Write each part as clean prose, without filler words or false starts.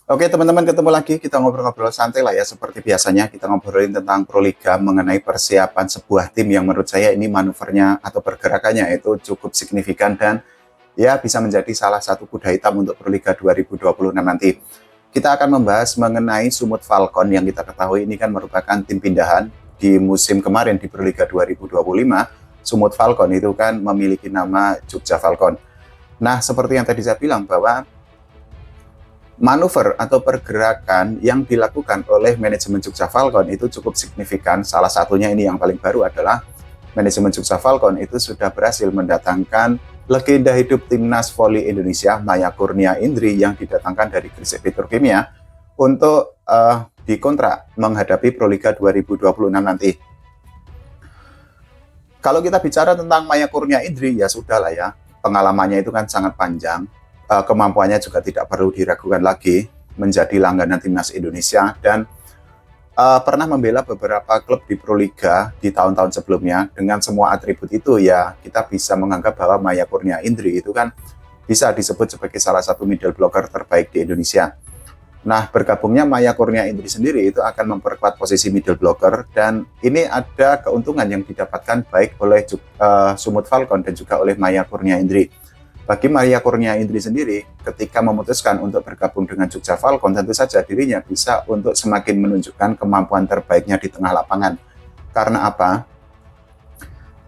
Oke teman-teman, ketemu lagi, kita ngobrol-ngobrol santai lah ya. Seperti biasanya kita ngobrolin tentang Proliga mengenai persiapan sebuah tim yang menurut saya ini manuvernya atau pergerakannya itu cukup signifikan dan ya bisa menjadi salah satu kuda hitam untuk Proliga 2026 nanti. Kita akan membahas mengenai Sumut Falcon yang kita ketahui ini kan merupakan tim pindahan di musim kemarin di Proliga 2025. Sumut Falcon itu kan memiliki nama Jogja Falcon. Nah, seperti yang tadi saya bilang bahwa manuver atau pergerakan yang dilakukan oleh manajemen Jogja Falcon itu cukup signifikan. Salah satunya ini yang paling baru adalah manajemen Jogja Falcon itu sudah berhasil mendatangkan legenda hidup timnas voli Indonesia Maya Kurnia Indri yang didatangkan dari Gresik Petrokimia untuk dikontrak menghadapi Proliga 2026 nanti. Kalau kita bicara tentang Maya Kurnia Indri, ya sudah lah ya, pengalamannya itu kan sangat panjang, kemampuannya juga tidak perlu diragukan lagi, menjadi langganan timnas Indonesia dan pernah membela beberapa klub di Proliga di tahun-tahun sebelumnya. Dengan semua atribut itu ya kita bisa menganggap bahwa Maya Kurnia Indri itu kan bisa disebut sebagai salah satu middle blocker terbaik di Indonesia. Nah, bergabungnya Maya Kurnia Indri sendiri itu akan memperkuat posisi middle blocker dan ini ada keuntungan yang didapatkan baik oleh Sumut Falcon dan juga oleh Maya Kurnia Indri. Bagi Maya Kurnia Indri sendiri, ketika memutuskan untuk bergabung dengan Jogja Falcon, tentu saja dirinya bisa untuk semakin menunjukkan kemampuan terbaiknya di tengah lapangan. Karena apa?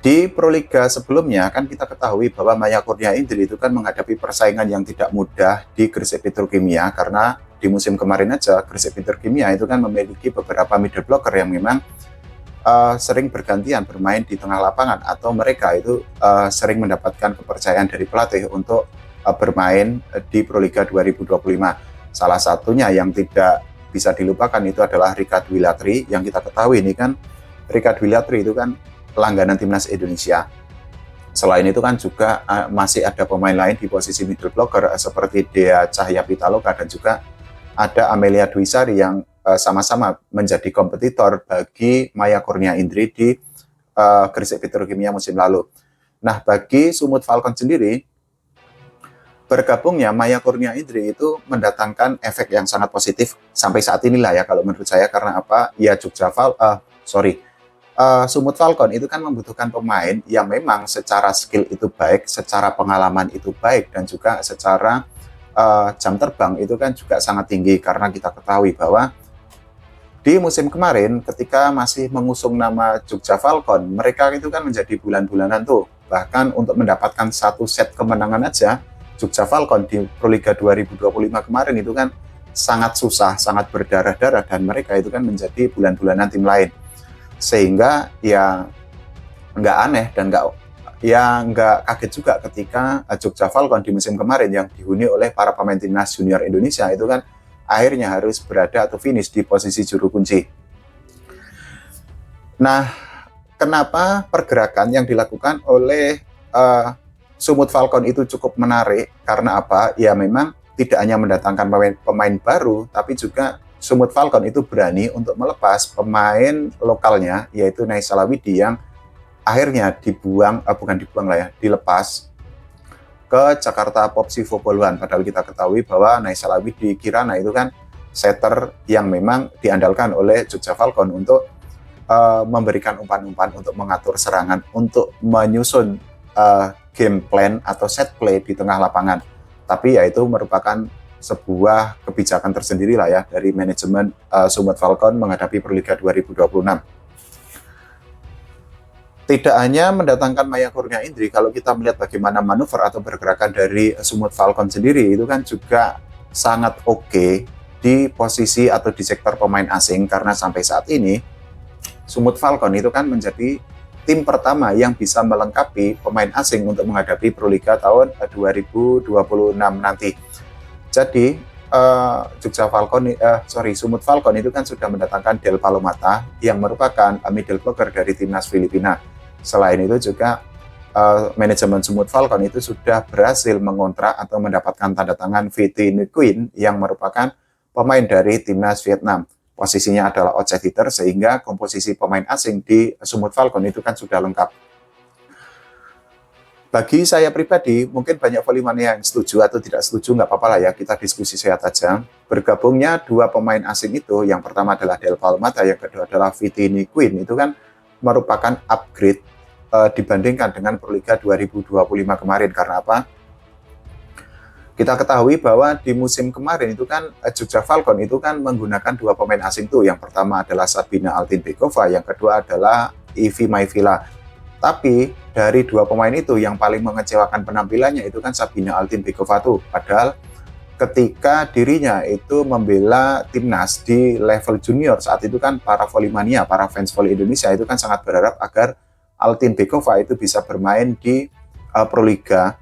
Di Proliga sebelumnya kan kita ketahui bahwa Maya Kurnia Indri itu kan menghadapi persaingan yang tidak mudah di Gresik Petrokimia karena di musim kemarin aja Gresik Petrokimia itu kan memiliki beberapa middle blocker yang memang sering bergantian bermain di tengah lapangan atau mereka itu sering mendapatkan kepercayaan dari pelatih untuk bermain di Proliga 2025. Salah satunya yang tidak bisa dilupakan itu adalah Rika Dwi Latri yang kita ketahui ini kan Rika Dwi Latri itu kan langganan timnas Indonesia. Selain itu kan juga masih ada pemain lain di posisi middle blocker seperti Dea Cahya Pitaloka dan juga ada Amelia Dwisari yang sama-sama menjadi kompetitor bagi Maya Kurnia Indri di Gresik Petrokimia musim lalu. Nah, bagi Sumut Falcon sendiri, bergabungnya Maya Kurnia Indri itu mendatangkan efek yang sangat positif sampai saat inilah ya kalau menurut saya. Karena apa? Ya Sumut Falcon itu kan membutuhkan pemain yang memang secara skill itu baik, secara pengalaman itu baik, dan juga secara jam terbang itu kan juga sangat tinggi. Karena kita ketahui bahwa di musim kemarin ketika masih mengusung nama Jogja Falcon, mereka itu kan menjadi bulan-bulanan tuh. Bahkan untuk mendapatkan satu set kemenangan aja, Jogja Falcon di Proliga 2025 kemarin itu kan sangat susah, sangat berdarah-darah, dan mereka itu kan menjadi bulan-bulanan tim lain. Sehingga ya nggak aneh dan nggak kaget juga ketika Jogja Falcon di musim kemarin yang dihuni oleh para pemain timnas junior Indonesia itu kan akhirnya harus berada atau finish di posisi juru kunci. Nah, kenapa pergerakan yang dilakukan oleh Sumut Falcon itu cukup menarik? Karena apa? Ya memang tidak hanya mendatangkan pemain baru, tapi juga Sumut Falcon itu berani untuk melepas pemain lokalnya, yaitu Naysal Awidi yang akhirnya dilepas ke Jakarta Popsivo Poluan. Padahal kita ketahui bahwa Naysal Awidi Kirana itu kan setter yang memang diandalkan oleh Jogja Falcon untuk memberikan umpan-umpan untuk mengatur serangan, untuk menyusun game plan atau set play di tengah lapangan. Tapi ya itu merupakan sebuah kebijakan tersendiri lah ya dari manajemen Sumut Falcon menghadapi Proliga 2026. Tidak hanya mendatangkan Maya Kurnia Indri, kalau kita melihat bagaimana manuver atau pergerakan dari Sumut Falcon sendiri itu kan juga sangat oke di posisi atau di sektor pemain asing, karena sampai saat ini Sumut Falcon itu kan menjadi tim pertama yang bisa melengkapi pemain asing untuk menghadapi Proliga tahun 2026 nanti. Jadi Sumut Falcon itu kan sudah mendatangkan Del Palomata yang merupakan middle blocker dari timnas Filipina. Selain itu juga manajemen Sumut Falcon itu sudah berhasil mengontrak atau mendapatkan tanda tangan VT Nguyen yang merupakan pemain dari timnas Vietnam. Posisinya adalah outside hitter, sehingga komposisi pemain asing di Sumut Falcon itu kan sudah lengkap. Bagi saya pribadi, mungkin banyak volley yang setuju atau tidak setuju, nggak apa-apa lah ya, kita diskusi sehat aja. Bergabungnya dua pemain asing itu, yang pertama adalah Delphi Almada, yang kedua adalah Fitini Queen, itu kan merupakan upgrade dibandingkan dengan Proliga 2025 kemarin. Karena apa? Kita ketahui bahwa di musim kemarin itu kan Jogja Falcon itu kan menggunakan dua pemain asing tuh. Yang pertama adalah Sabina Altinbekova, yang kedua adalah Ivi Maivila. Tapi dari dua pemain itu yang paling mengecewakan penampilannya itu kan Sabina Altinbekova tuh. Padahal ketika dirinya itu membela timnas di level junior saat itu kan para volley-mania, para fans volley Indonesia itu kan sangat berharap agar Altinbekova itu bisa bermain di Proliga,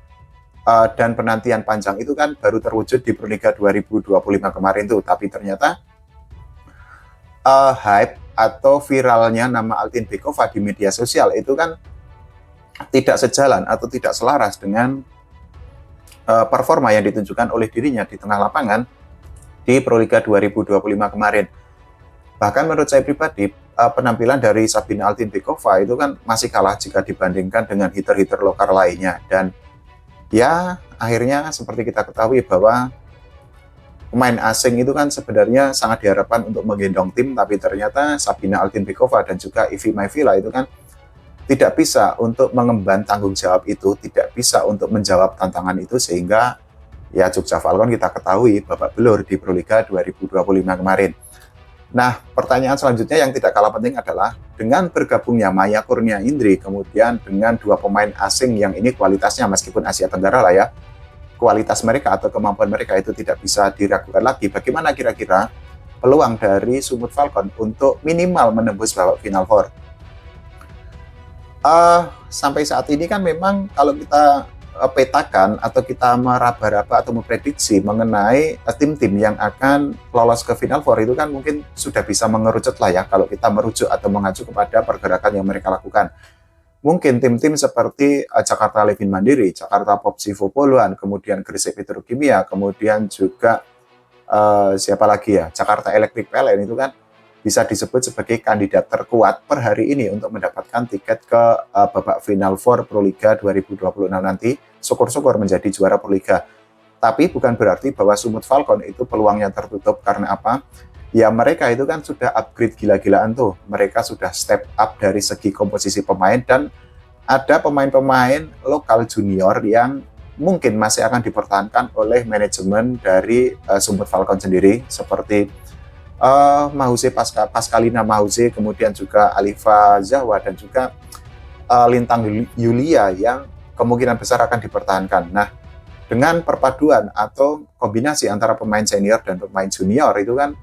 dan penantian panjang itu kan baru terwujud di Proliga 2025 kemarin tuh. Tapi ternyata hype atau viralnya nama Altinbekova di media sosial itu kan tidak sejalan atau tidak selaras dengan performa yang ditunjukkan oleh dirinya di tengah lapangan di Proliga 2025 kemarin. Bahkan menurut saya pribadi, penampilan dari Sabina Altinbekova itu kan masih kalah jika dibandingkan dengan hitter-hitter lokal lainnya. Dan ya akhirnya seperti kita ketahui bahwa pemain asing itu kan sebenarnya sangat diharapkan untuk menggendong tim, tapi ternyata Sabina Altinbekova dan juga Ivi Maivila itu kan tidak bisa untuk mengemban tanggung jawab itu, tidak bisa untuk menjawab tantangan itu, sehingga ya Jogja Falcon kita ketahui babak belur di Proliga 2025 kemarin. Nah, pertanyaan selanjutnya yang tidak kalah penting adalah dengan bergabungnya Maya Kurnia Indri, kemudian dengan dua pemain asing yang ini kualitasnya meskipun Asia Tenggara lah ya, kualitas mereka atau kemampuan mereka itu tidak bisa diragukan lagi. Bagaimana kira-kira peluang dari Sumut Falcon untuk minimal menembus babak final four? Sampai saat ini kan memang kalau kita petakan atau kita meraba-raba atau memprediksi mengenai tim-tim yang akan lolos ke final four itu kan mungkin sudah bisa mengerucut lah ya kalau kita merujuk atau mengacu kepada pergerakan yang mereka lakukan. Mungkin tim-tim seperti Jakarta Levin Mandiri, Jakarta Popsivo Poluan, kemudian Gresik Petrokimia, kemudian juga siapa lagi ya, Jakarta Electric PLN itu kan bisa disebut sebagai kandidat terkuat per hari ini untuk mendapatkan tiket ke babak final four Proliga 2026 nanti, syukur-syukur menjadi juara Proliga. Tapi bukan berarti bahwa Sumut Falcon itu peluangnya tertutup. Karena apa? Ya mereka itu kan sudah upgrade gila-gilaan tuh. Mereka sudah step up dari segi komposisi pemain, dan ada pemain-pemain lokal junior yang mungkin masih akan dipertahankan oleh manajemen dari Sumut Falcon sendiri, seperti Mahuse Pascalina Mahuse, kemudian juga Alifa Zahwa, dan juga Lintang Yulia yang kemungkinan besar akan dipertahankan. Nah, dengan perpaduan atau kombinasi antara pemain senior dan pemain junior itu kan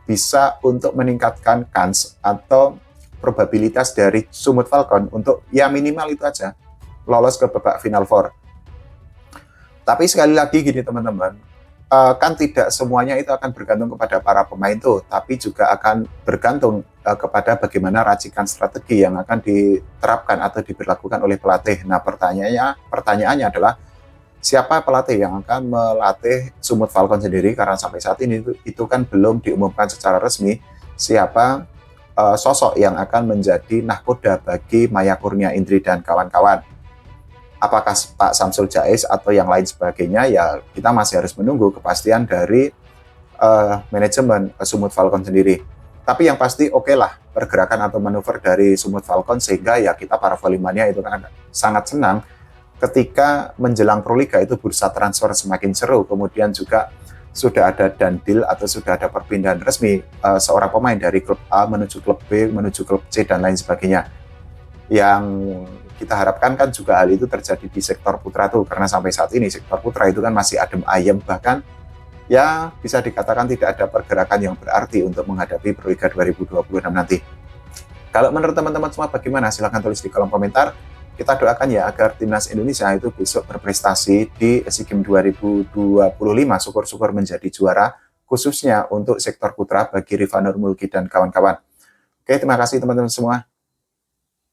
bisa untuk meningkatkan kans atau probabilitas dari Sumut Falcon untuk ya minimal itu aja lolos ke babak final four. Tapi sekali lagi gini teman-teman, kan tidak semuanya itu akan bergantung kepada para pemain tuh, tapi juga akan bergantung kepada bagaimana racikan strategi yang akan diterapkan atau diberlakukan oleh pelatih. Nah, pertanyaannya adalah siapa pelatih yang akan melatih Sumut Falcon sendiri, karena sampai saat ini itu kan belum diumumkan secara resmi siapa sosok yang akan menjadi nahkoda bagi Maya Kurnia Indri dan kawan-kawan. Apakah Pak Samsul Jais atau yang lain sebagainya, ya kita masih harus menunggu kepastian dari manajemen Sumut Falcon sendiri. Tapi yang pasti oke lah pergerakan atau manuver dari Sumut Falcon, sehingga ya kita para volley-mania itu kan sangat senang ketika menjelang Proliga itu bursa transfer semakin seru, kemudian juga sudah ada deal atau sudah ada perpindahan resmi seorang pemain dari klub A menuju klub B, menuju klub C, dan lain sebagainya. Yang kita harapkan kan juga hal itu terjadi di sektor putra tuh, karena sampai saat ini sektor putra itu kan masih adem ayem, bahkan ya bisa dikatakan tidak ada pergerakan yang berarti untuk menghadapi Proliga 2026 nanti. Kalau menurut teman-teman semua bagaimana? Silahkan tulis di kolom komentar. Kita doakan ya agar timnas Indonesia itu besok berprestasi di SEA Games 2025, syukur-syukur menjadi juara, khususnya untuk sektor putra bagi Riva Nurmulki dan kawan-kawan. Oke, terima kasih teman-teman semua.